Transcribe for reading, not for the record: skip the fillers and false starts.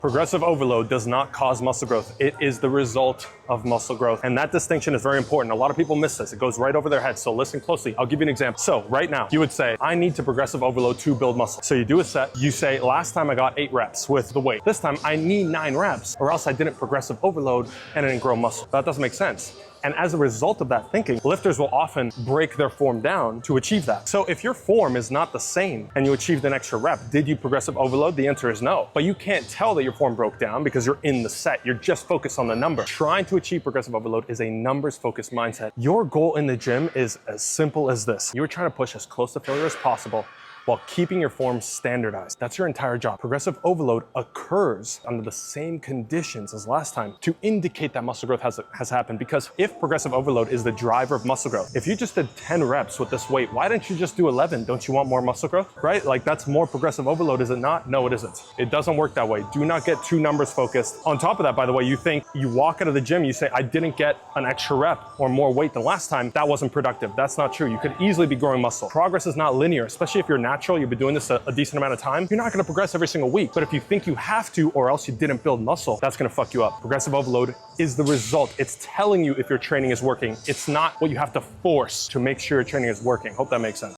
Progressive overload does not cause muscle growth. It is the result of muscle growth. And that distinction is very important. A lot of people miss this. It goes right over their heads. So listen closely. I'll give you an example. So right now, you would say, I need to progressive overload to build muscle. So you do a set. You say, last time I got 8 reps with the weight. This time I need 9 reps or else I didn't progressive overload and I didn't grow muscle. That doesn't make sense. And as a result of that thinking, lifters will often break their form down to achieve that. So if your form is not the same and you achieved an extra rep, did you progressive overload? The answer is no. But you can't tell that your form broke down because you're in the set. You're just focused on the number. Trying to achieve progressive overload is a numbers-focused mindset. Your goal in the gym is as simple as this. You're trying to push as close to failure as possible while keeping your form standardized. That's your entire job. Progressive overload occurs under the same conditions as last time to indicate that muscle growth has happened. Because if progressive overload is the driver of muscle growth, if you just did 10 reps with this weight, why didn't you just do 11? Don't you want more muscle growth, right? Like that's more progressive overload, is it not? No, it isn't. It doesn't work that way. Do not get too numbers focused. On top of that, by the way, you think you walk out of the gym, you say, I didn't get an extra rep or more weight than last time. That wasn't productive. That's not true. You could easily be growing muscle. Progress is not linear, especially if you're natural, you've been doing this a decent amount of time, you're not gonna progress every single week. But if you think you have to, or else you didn't build muscle, that's gonna fuck you up. Progressive overload is the result. It's telling you if your training is working. It's not what you have to force to make sure your training is working. Hope that makes sense.